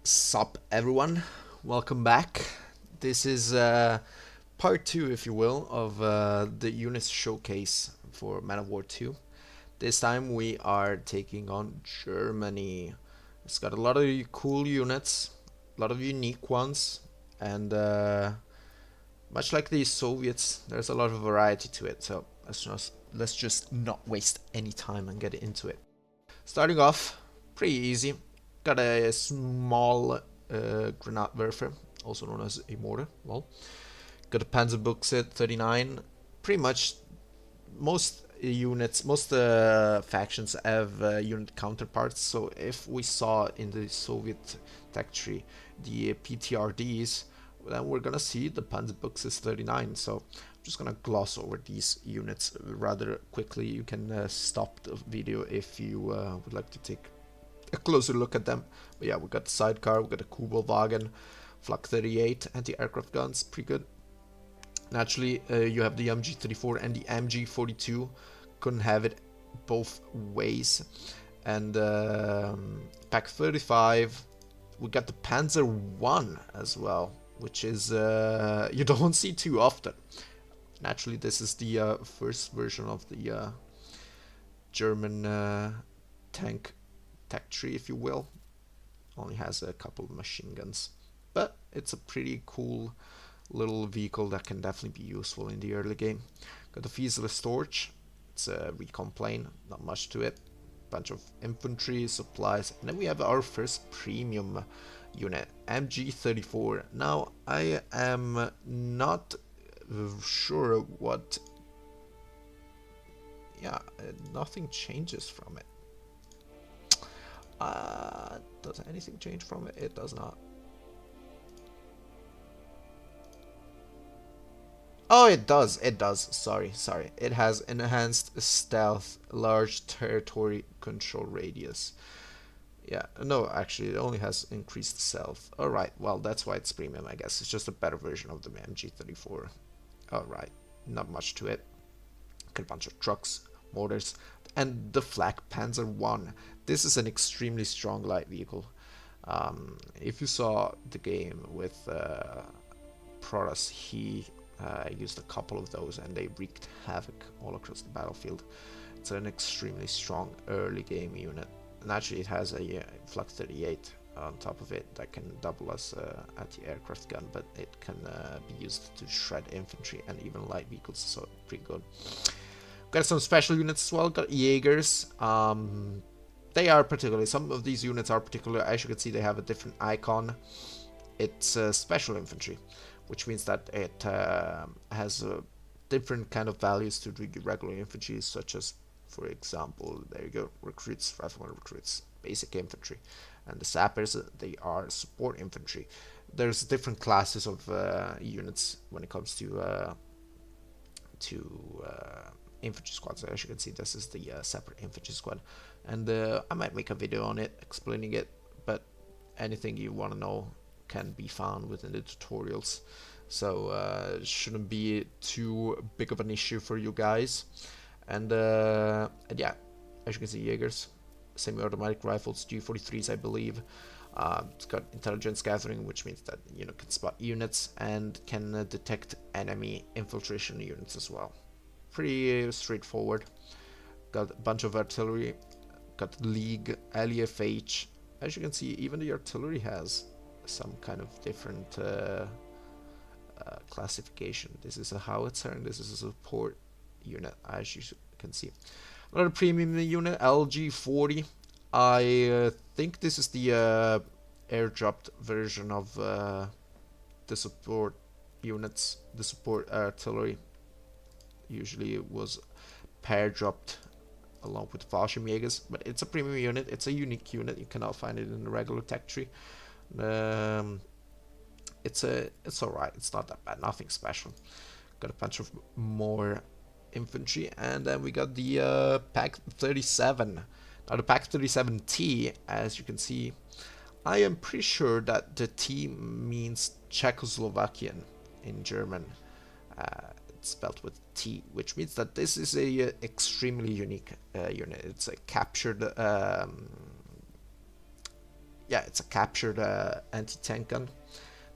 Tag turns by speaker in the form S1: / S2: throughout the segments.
S1: Sup, everyone. Welcome back. This is part two, if you will, of the units showcase for Man of War 2. This time we are taking on Germany. It's got a lot of cool units, a lot of unique ones, and much like the Soviets, there's a lot of variety to it. So let's just not waste any time and get into it. Starting off, pretty easy. Got a small Granatwerfer, also known as a mortar. Well, got a Panzerbuchse 39. Pretty much most units, most factions have unit counterparts. So if we saw in the Soviet tech tree the PTRDs, then we're gonna see the Panzerbuchse 39. So I'm just gonna gloss over these units rather quickly. You can stop the video if you would like to take a closer look at them. But yeah, we got the sidecar, we got the Kubelwagen, Flak 38, anti-aircraft guns, pretty good. Naturally, you have the MG34 and the MG42. Couldn't have it both ways. And Pack 35, we got the Panzer 1 as well, which is you don't see too often. Naturally, this is the first version of the German tank tech tree, if you will. Only has a couple of machine guns, but it's a pretty cool little vehicle that can definitely be useful in the early game. Got the Fiesler Storch. It's a recon plane, not much to it. Bunch of infantry, supplies, and then we have our first premium unit, MG34. Now, I am not sure what... Yeah, nothing changes from it. Does anything change from it? It does not. Oh, it does. It does. Sorry. It has enhanced stealth, large territory control radius. Yeah, no, actually, it only has increased stealth. Alright, well, that's why it's premium, I guess. It's just a better version of the MG34. Alright, not much to it. Got a bunch of trucks, mortars, and the Flak Panzer 1. This is an extremely strong light vehicle. If you saw the game with Proras, he used a couple of those and they wreaked havoc all across the battlefield. It's an extremely strong early game unit. And actually it has a Flak 38 on top of it that can double as anti-aircraft gun, but it can be used to shred infantry and even light vehicles, so pretty good. Got some special units as well, got Jaegers. They are particularly, some of these units are particular, as you can see they have a different icon. It's special infantry, which means that it has different kind of values to the regular infantry, such as, for example, there you go, recruits, rifleman recruits, basic infantry, and the sappers, they are support infantry. There's different classes of units when it comes to infantry squads. As you can see, this is the separate infantry squad, and I might make a video on it explaining it, but anything you want to know can be found within the tutorials, so it shouldn't be too big of an issue for you guys. And yeah, as you can see, Jaegers, semi-automatic rifles, G43s, I believe. It's got intelligence gathering, which means that can spot units and can detect enemy infiltration units as well. Pretty straightforward. Got a bunch of artillery. Got League, LEFH. As you can see, even the artillery has some kind of different classification. This is a howitzer and this is a support unit, as you can see. Another premium unit, LG40. I think this is the airdropped version of the support units. The support artillery usually was pair dropped along with Fallschirmjägers, but it's a premium unit. It's a unique unit. You cannot find it in the regular tech tree. It's alright. It's not that bad. Nothing special. Got a bunch of more infantry, and then we got the Pak 37. Now the Pak 37T, as you can see, I am pretty sure that the T means Czechoslovakian in German. It's spelled with T, which means that this is a extremely unique unit. It's a captured yeah, it's a captured anti-tank gun.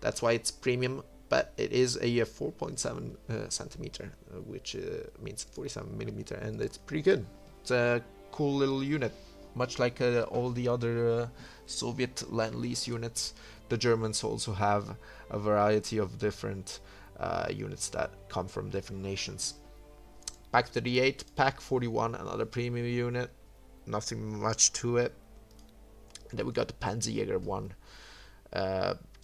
S1: That's why it's premium, but it is a 4.7 centimeter, which means 47 millimeter, and it's pretty good. It's a cool little unit, much like all the other Soviet Lend-Lease units. The Germans also have a variety of different units that come from different nations. Pak 38, Pak 41, another premium unit. Nothing much to it. And then we got the Panzerjäger 1.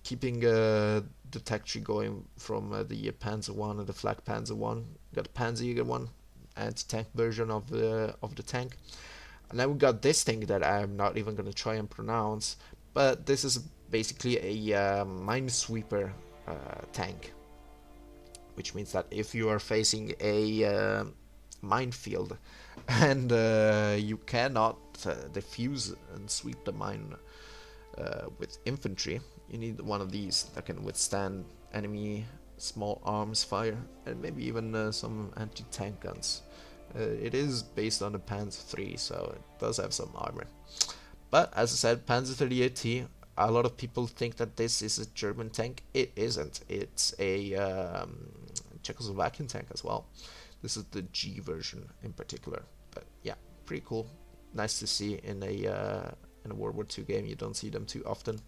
S1: Keeping the tech tree going from the Panzer 1 and the Flak Panzer 1. We got the Panzerjäger 1, anti-tank version of the tank. And then we got this thing that I'm not even going to try and pronounce, but this is basically a minesweeper tank, which means that if you are facing a minefield and you cannot defuse and sweep the mine with infantry, you need one of these that can withstand enemy small arms fire and maybe even some anti-tank guns. It is based on the Panzer III, so it does have some armor. But as I said, Panzer 38T, a lot of people think that this is a German tank. It isn't. It's a Czechoslovakian tank as well. This is the G version in particular. But yeah, pretty cool. Nice to see in a World War II game. You don't see them too often.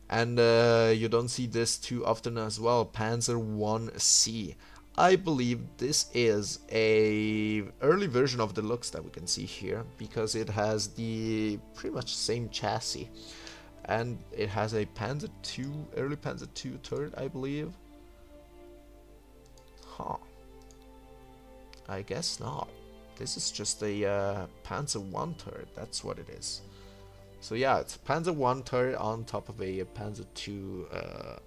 S1: And you don't see this too often as well. Panzer 1C. I believe this is a early version of the Lux that we can see here, because it has the pretty much same chassis, and it has a Panzer II, early Panzer II turret, I believe. Huh. I guess not. This is just a Panzer I turret. That's what it is. So yeah, it's Panzer I turret on top of a Panzer II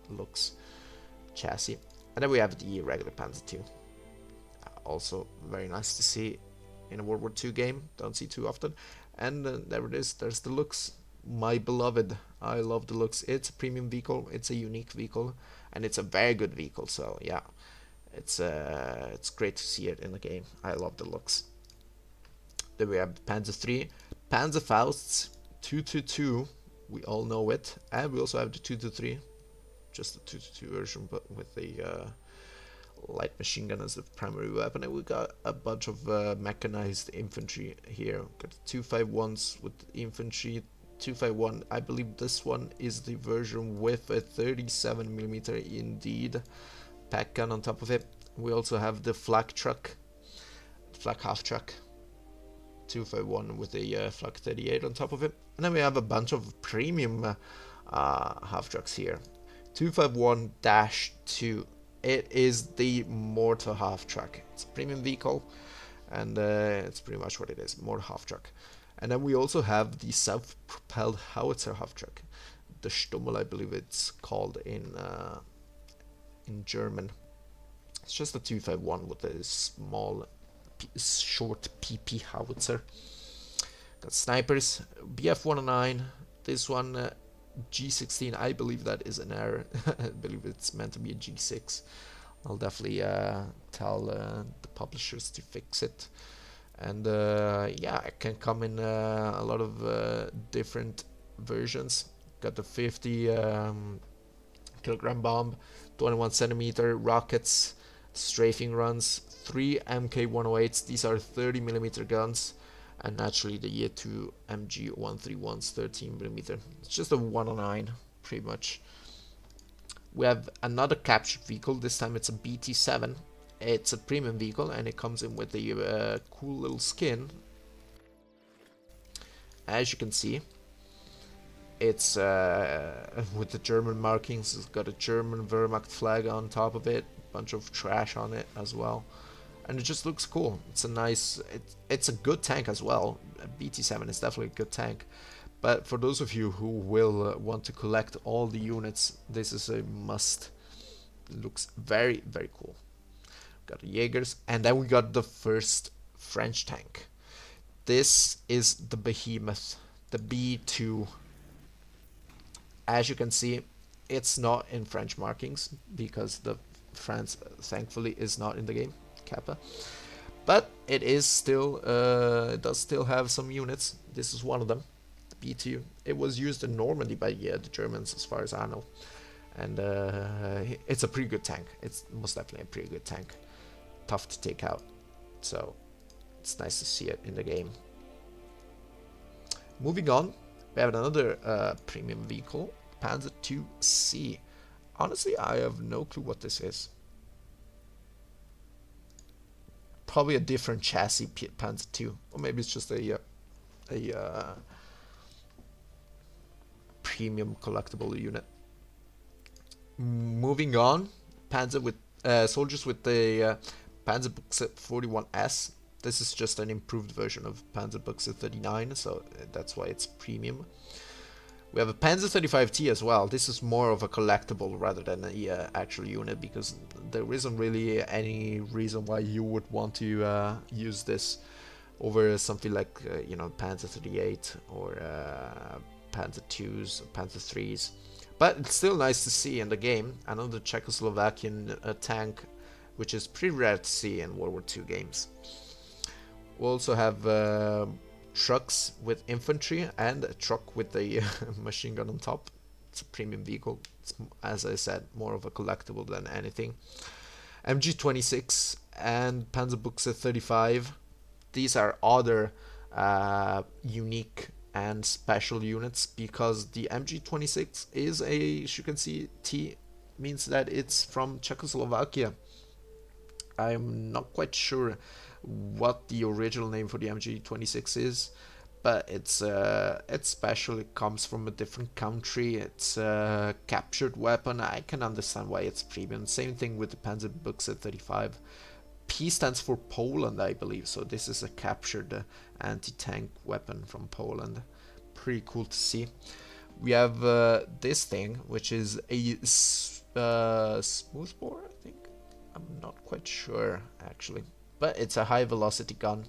S1: Lux chassis. And then we have the regular Panzer II. Also very nice to see in a World War II game. Don't see too often. And there it is. There's the Lux. My beloved. I love the Lux. It's a premium vehicle. It's a unique vehicle. And it's a very good vehicle. So yeah, it's great to see it in the game. I love the Lux. Then we have Panzer III. Panzerfausts 222. We all know it. And we also have the 223. Just the 222 version, but with a light machine gun as the primary weapon. And we got a bunch of mechanized infantry here. We got the 251s with infantry. 251, I believe this one is the version with a 37mm indeed pack gun on top of it. We also have the flak truck, flak half truck. 251 with a flak 38 on top of it. And then we have a bunch of premium half trucks here. 251-2. It is the mortar half truck. It's a premium vehicle, and it's pretty much what it is, mortar half truck. And then we also have the self-propelled howitzer half truck, the Stummel, I believe it's called in German. It's just a 251 with a small, short PP howitzer. Got snipers, BF-109. This one. G16, I believe that is an error. I believe it's meant to be a G6. I'll definitely tell the publishers to fix it. And yeah, it can come in a lot of different versions. Got the 50 kilogram bomb, 21 centimeter rockets, strafing runs, 3 MK108s. These are 30mm guns. And naturally the Year 2 MG131's 13mm. It's just a 109, pretty much. We have another captured vehicle. This time it's a BT7. It's a premium vehicle, and it comes in with a cool little skin. As you can see, it's with the German markings. It's got a German Wehrmacht flag on top of it. A bunch of trash on it as well. And it just looks cool. It's a nice, it's a good tank as well. BT7 is definitely a good tank. But for those of you who will want to collect all the units, this is a must. It looks very, very cool. Got the Jaegers, and then we got the first French tank. This is the Behemoth, the B2. As you can see, it's not in French markings because the France, thankfully, is not in the game. Kappa, but it is still it does still have some units. This is one of them. B2. It was used in Normandy by the Germans, as far as I know. And it's a pretty good tank. It's most definitely a pretty good tank. Tough to take out. So it's nice to see it in the game. Moving on, we have another premium vehicle, Panzer II-C. Honestly, I have no clue what this is. Probably a different chassis Panzer II, or maybe it's just a premium collectible unit. Moving on, Panzer with soldiers with the Panzerbuchse 41S. This is just an improved version of Panzerbuchse 39, so that's why it's premium. We have a Panzer 35T as well. This is more of a collectible rather than a actual unit, because there isn't really any reason why you would want to use this over something like you know, Panzer 38 or Panzer 2s, or Panzer 3s. But it's still nice to see in the game. Another Czechoslovakian tank, which is pretty rare to see in World War II games. We also have trucks with infantry and a truck with a machine gun on top. It's a premium vehicle. It's, as I said, more of a collectible than anything. MG26 and Panzerbuchse 35. These are other unique and special units, because the MG26 is a, as you can see, T means that it's from Czechoslovakia. I'm not quite sure what the original name for the MG26 is, but it's special. It comes from a different country. It's a captured weapon. I can understand why it's premium. Same thing with the Panzerbuchse 35. P stands for Poland, I believe, so this is a captured anti-tank weapon from Poland. Pretty cool to see. We have this thing, which is a smoothbore, I think. I'm not quite sure, actually. But it's a high velocity gun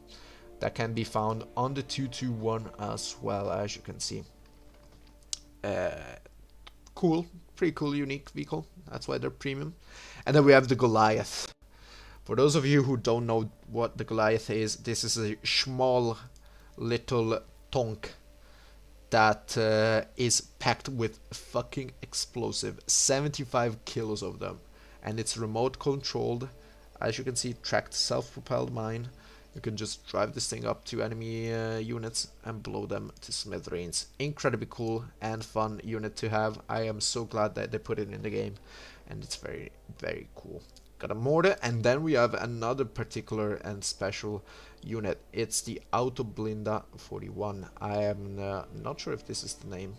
S1: that can be found on the 221 as well, as you can see. Cool, pretty cool, unique vehicle. That's why they're premium. And then we have the Goliath. For those of you who don't know what the Goliath is, this is a small little tank that is packed with fucking explosive. 75 kilos of them. And it's remote controlled. As you can see, tracked self-propelled mine. You can just drive this thing up to enemy units and blow them to smithereens. Incredibly cool and fun unit to have. I am so glad that they put it in the game. And it's very, very cool. Got a mortar, and then we have another particular and special unit. It's the Autoblinda 41. I am not sure if this is the name.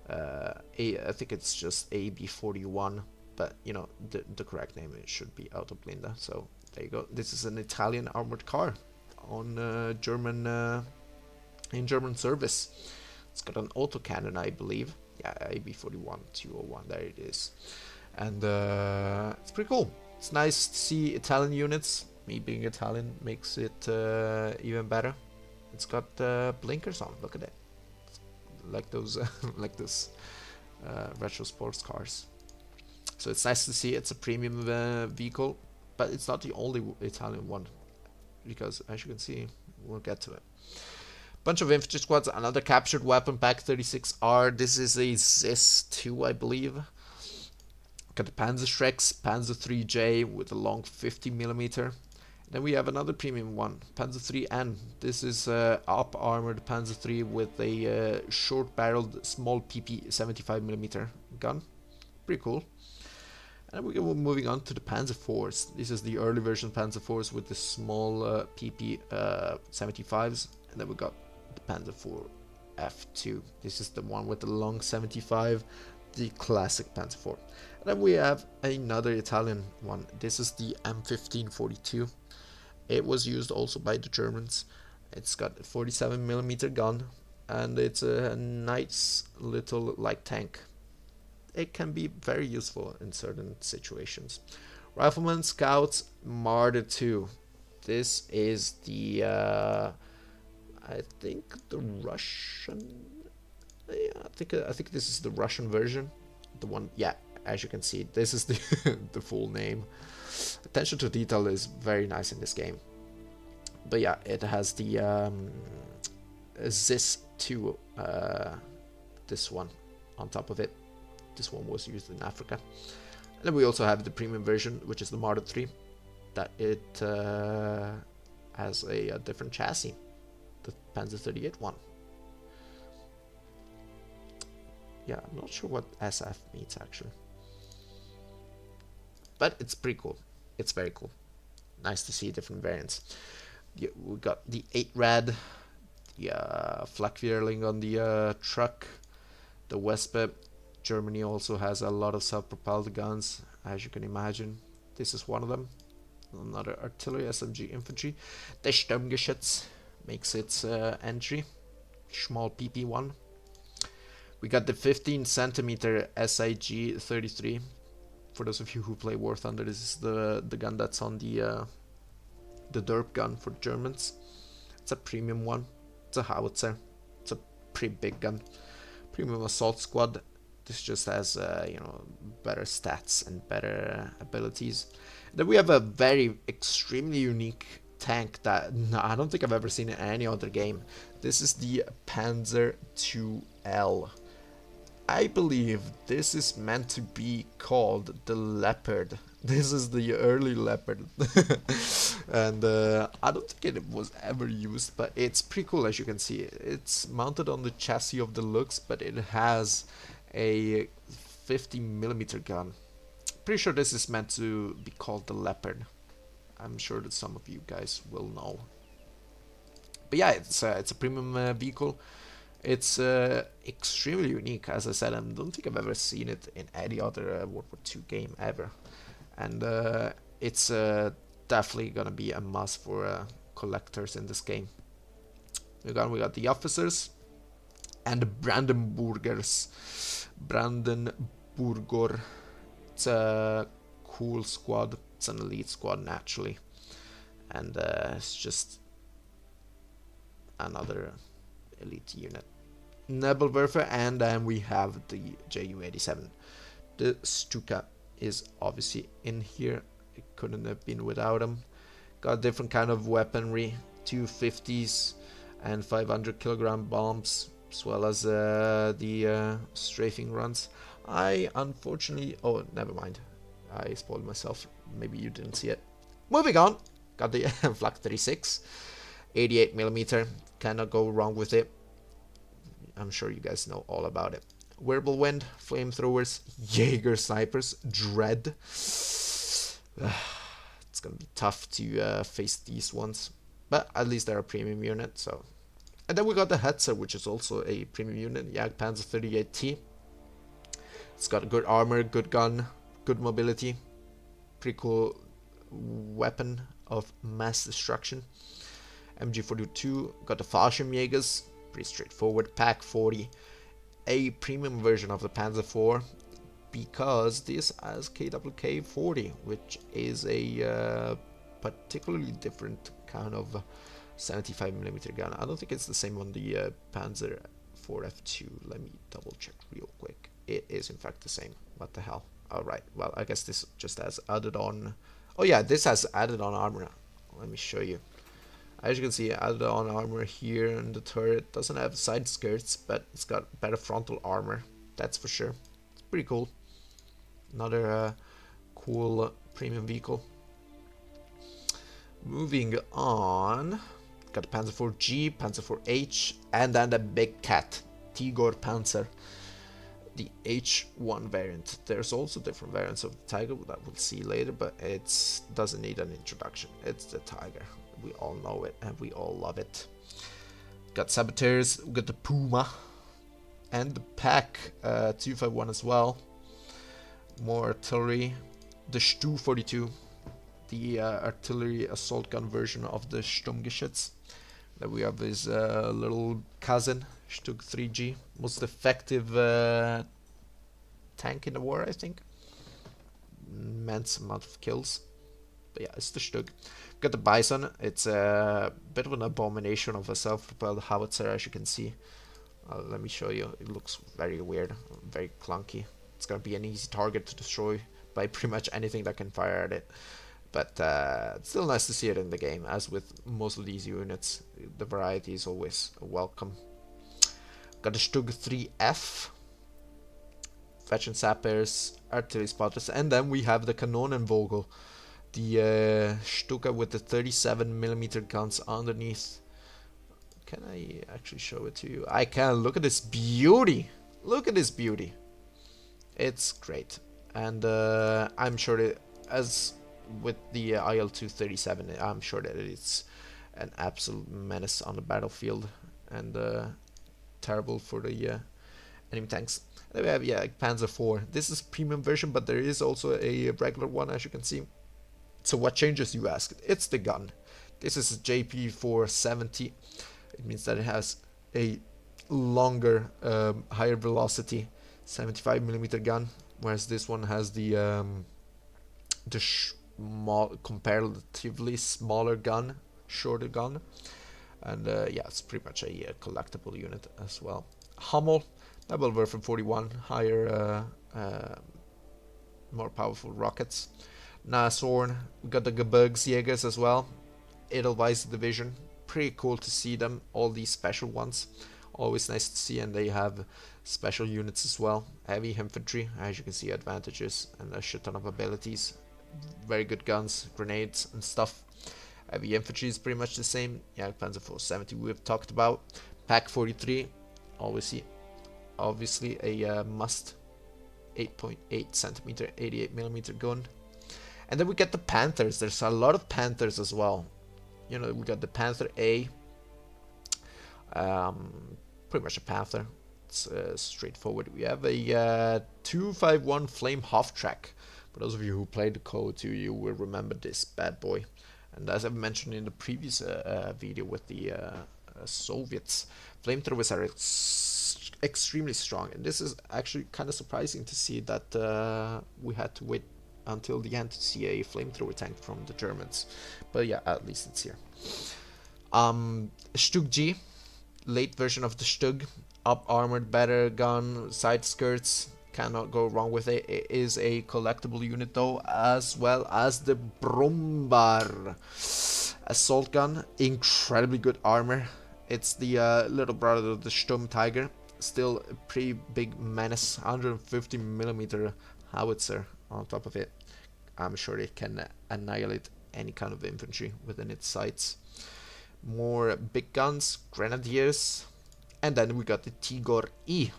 S1: I think it's just AB41, but you know, the correct name, it should be Autoblinda. So there you go. This is an Italian armored car on German in German service. It's got an autocannon, I believe. Yeah, AB41 201. There it is, and it's pretty cool. It's nice to see Italian units. Me being Italian makes it even better. It's got blinkers on. Look at it, like those, like this retro sports cars. So it's nice to see. It's a premium vehicle, but it's not the only Italian one, because as you can see, we'll get to it. Bunch of infantry squads. Another captured weapon, Pak-36R. This is a ZIS-2, I believe. Got the Panzerschrecks, Panzer 3J with a long 50mm. Then we have another premium one, Panzer 3N. This is up-armored Panzer 3 with a short-barreled small PP 75mm gun. Pretty cool. And we're moving on to the Panzer IVs. This is the early version Panzer IVs with the small PP 75s. And then we got the Panzer IV F2. This is the one with the long 75, the classic Panzer IV. And then we have another Italian one. This is the M1542. It was used also by the Germans. It's got a 47mm gun, and it's a nice little light tank. It can be very useful in certain situations. Rifleman, Scouts, Marder 2. This is the I think the Russian. Yeah, I think this is the Russian version. The one, yeah. As you can see, this is the the full name. Attention to detail is very nice in this game. But yeah, it has the ZIS 2, this one on top of it. This one was used in Africa. And then we also have the premium version, which is the Marder 3, that it has a different chassis, the Panzer 38 one. Yeah, I'm not sure what SF means actually, but it's pretty cool. It's very cool. Nice to see different variants. Yeah, we got the 8 Rad, the Flak-Vierling on the truck, the Wespe. Germany also has a lot of self-propelled guns, as you can imagine. This is one of them. Another artillery, SMG infantry. The Sturmgeschütz makes its entry. Small PP1. We got the 15 centimeter SIG 33. For those of you who play War Thunder, this is the gun that's on the derp gun for Germans. It's a premium one. It's a howitzer. It's a pretty big gun. Premium assault squad. This just has you know, better stats and better abilities. Then we have a very extremely unique tank that I don't think I've ever seen in any other game. This is the Panzer IIL. I believe this is meant to be called the Leopard. This is the early Leopard. And I don't think it was ever used, but it's pretty cool. As you can see, it's mounted on the chassis of the Lux, but it has a 50mm gun. Pretty sure this is meant to be called the Leopard. I'm sure that some of you guys will know. But yeah, it's a premium vehicle. It's extremely unique. As I said, I don't think I've ever seen it in any other World War II game ever. And it's definitely gonna be a must for collectors in this game. We got the officers and the Brandenburgers. Brandenburger. It's a cool squad. It's an elite squad naturally, and it's just another elite unit. Nebelwerfer, and then we have the Ju-87. The Stuka is obviously in here. It couldn't have been without him. Got different kind of weaponry, 250s and 500kg bombs, as well as the strafing runs. I unfortunately, oh never mind, I spoiled myself. Maybe you didn't see it. Moving on, got the Flak 36, 88mm. Cannot go wrong with it. I'm sure you guys know all about it. Wirbelwind, flamethrowers, Jaeger snipers, Dread. It's gonna be tough to face these ones, but at least they're a premium unit. So, and then we got the Hetzer, which is also a premium unit, Jagdpanzer 38T. It's got good armor, good gun, good mobility, pretty cool weapon of mass destruction. MG42, got the Fallschirmjägers, pretty straightforward. Pak 40, a premium version of the Panzer IV, because this has KWK 40, which is a particularly different kind of 75mm gun. I don't think it's the same on the Panzer IV F2. Let me double check real quick. It is in fact the same. What the hell? Alright, well I guess this just has added on. Oh yeah, this has added on armor. Let me show you. As you can see, added on armor here, and the turret doesn't have side skirts, but it's got better frontal armor, that's for sure. It's pretty cool. Another cool premium vehicle. Moving on, got the Panzer IV-G, Panzer IV-H, and then the big cat, Tigor Panzer, the H1 variant. There's also different variants of the Tiger that we'll see later, but it doesn't need an introduction. It's the Tiger. We all know it and we all love it. Got saboteurs, we got the Puma, and the Pak 251 as well. More artillery, the Stu-42, the artillery assault gun version of the Sturmgeschütz. Then we have his little cousin, Stug 3G, most effective tank in the war, I think. Immense amount of kills. But yeah, it's the Stug. Got the Bison. It's a bit of an abomination of a self-propelled howitzer, as you can see. Let me show you. It looks very weird, very clunky. It's gonna be an easy target to destroy by pretty much anything that can fire at it. but it's still nice to see it in the game. As with most of these units, the variety is always welcome. Got the Stug 3F, Fetch and Sappers, Artillery Spotters, and then we have the Kanonenvogel, the Stuka with the 37mm guns underneath. Can I actually show it to you? I can. Look at this beauty! Look at this beauty! It's great. And I'm sure that, as with the IL-237, I'm sure that it's an absolute menace on the battlefield, and terrible for the enemy tanks. Then we have, yeah, Panzer IV. This is premium version, but there is also a regular one, as you can see. So what changes, you ask? It's the gun. This is a JP470. It means that it has a longer, higher velocity 75mm gun, whereas this one has the comparatively smaller gun, shorter gun, and yeah, it's pretty much a collectible unit as well. Hummel, double Werfer 41, higher, more powerful rockets. Nashorn, we got the Gebirgsjägers as well. Edelweiss division, pretty cool to see them, all these special ones. Always nice to see, and they have special units as well. Heavy infantry, as you can see, advantages and a shit ton of abilities. Very good guns, grenades and stuff. Heavy infantry is pretty much the same. Yeah, Panzer 470 we've talked about. Pak 43, always see, obviously a must. 8.8 centimeter, 88mm gun. And then we get the Panthers. There's a lot of Panthers as well. You know, we got the Panther A. Pretty much a Panther. It's straightforward. We have a 251 Flame Hoftrack. For those of you who played the Code 2, you will remember this bad boy. And as I've mentioned in the previous video with the Soviets, flamethrowers are extremely strong. And this is actually kind of surprising to see that we had to wait until the end to see a flamethrower tank from the Germans. But yeah, at least it's here. Stug G, late version of the Stug, up armored, better gun, side skirts, cannot go wrong with it. It is a collectible unit though, as well as the Brummbär assault gun, incredibly good armor. It's the little brother of the Sturm Tiger, still a pretty big menace, 150mm howitzer on top of it. I'm sure it can annihilate any kind of infantry within its sights. More big guns, grenadiers, and then we got the Tigor E,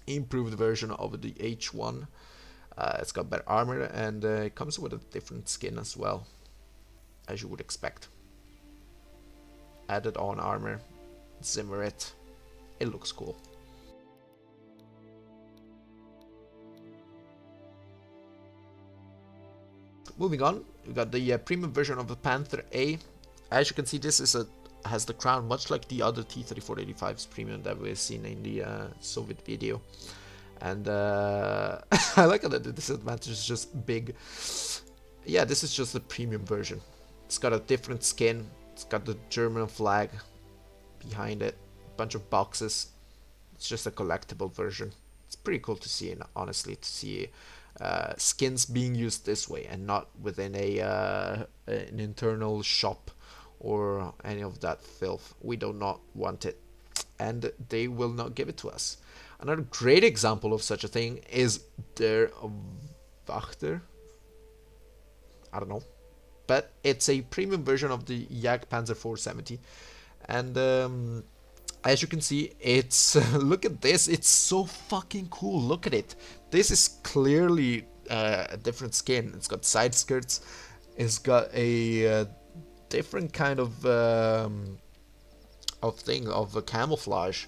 S1: improved version of the H1. It's got better armor, and it comes with a different skin as well, as you would expect. Added on armor, Zimmerit, it looks cool. Moving on, we got the premium version of the Panther A. As you can see, this is has the crown much like the other T-3485's premium that we've seen in the Soviet video. And I like that the disadvantage is just big. Yeah, this is just the premium version. It's got a different skin. It's got the German flag behind it. A bunch of boxes. It's just a collectible version. It's pretty cool to see, and honestly, to see skins being used this way and not within an internal shop or any of that filth. We do not want it, and they will not give it to us. Another great example of such a thing is Der Wachter. I don't know, but it's a premium version of the Jagdpanzer 470, and as you can see, it's look at this, it's so fucking cool. Look at it. This is clearly a different skin. It's got side skirts. It's got a different kind of camouflage.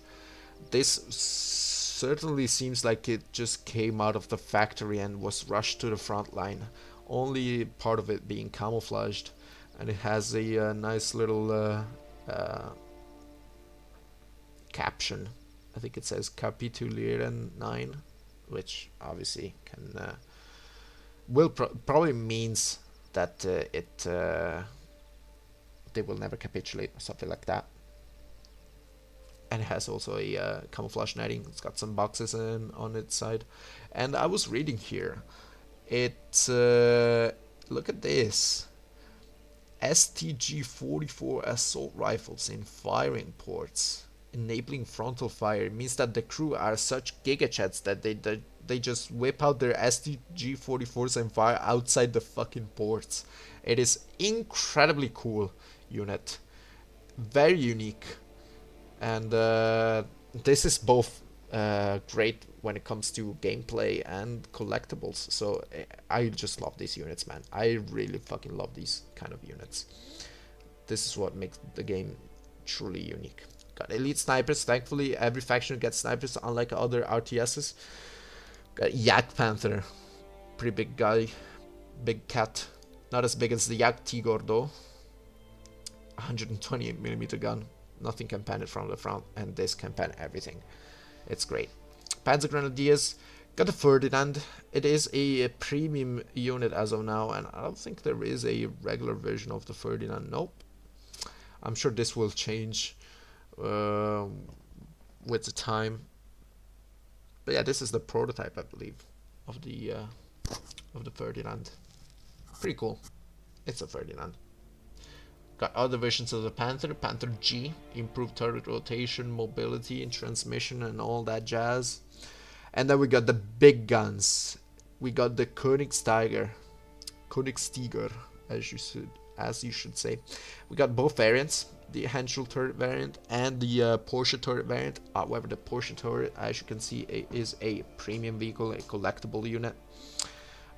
S1: This certainly seems like it just came out of the factory and was rushed to the front line. Only part of it being camouflaged, and it has a nice little caption. I think it says Kapitulieren 9, which obviously can probably means that they will never capitulate or something like that. And it has also a camouflage netting. It's got some boxes on its side. And I was reading here, it Look at this. STG-44 assault rifles in firing ports, enabling frontal fire. It means that the crew are such gigachats that they just whip out their STG-44s and fire outside the fucking ports. It is incredibly cool unit, very unique, and this is both great when it comes to gameplay and collectibles. So I just love these units, man. I really fucking love these kind of units. This is what makes the game truly unique. Got elite snipers. Thankfully, every faction gets snipers, unlike other RTSs. Got Jagdpanther, pretty big guy, big cat. Not as big as the Jagdtigor though. 128mm gun. Nothing can pan it from the front, and this can pan everything. It's great. Panzer Grenadiers. Got the Ferdinand. It is a premium unit as of now, and I don't think there is a regular version of the Ferdinand. Nope. I'm sure this will change with the time. But yeah, this is the prototype, I believe, of the Ferdinand. Pretty cool. It's a Ferdinand. Got other versions of the Panther. Panther G, improved turret rotation, mobility, and transmission, and all that jazz. And then we got the big guns. We got the Königstiger, as you should say. We got both variants, the Henschel turret variant and the Porsche turret variant. However, the Porsche turret, as you can see, is a premium vehicle, a collectible unit,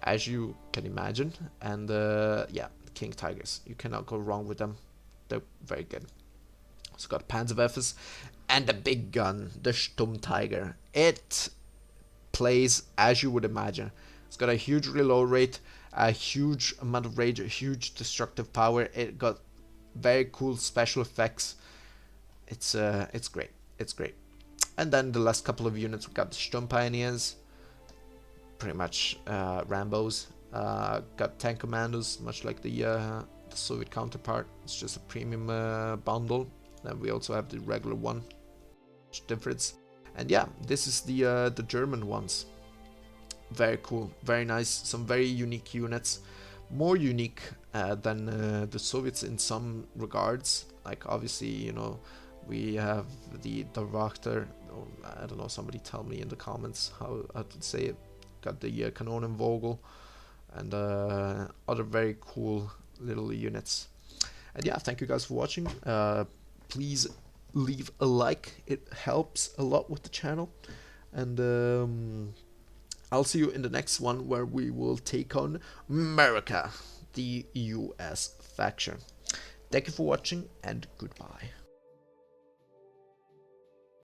S1: as you can imagine. And yeah, King Tigers, you cannot go wrong with them. They're very good. So got Panzerwaffes and the big gun, the Sturmtiger. It plays as you would imagine. It's got a huge reload rate, a huge amount of range, a huge destructive power. It got very cool special effects. It's great. It's great. And then the last couple of units, we got the Sturm Pioneers, pretty much Rambos. Got tank commandos, much like the Soviet counterpart. It's just a premium bundle. Then we also have the regular one, difference. And yeah, this is the German ones. Very cool, very nice. Some very unique units, more unique than the Soviets in some regards. Like obviously, you know, we have the Wachter. Oh, I don't know. Somebody tell me in the comments how to say it. Got the Kanonenvogel and other very cool little units. And yeah, thank you guys for watching. Please leave a like, it helps a lot with the channel. And I'll see you in the next one, where we will take on America, the US faction. Thank you for watching, and goodbye.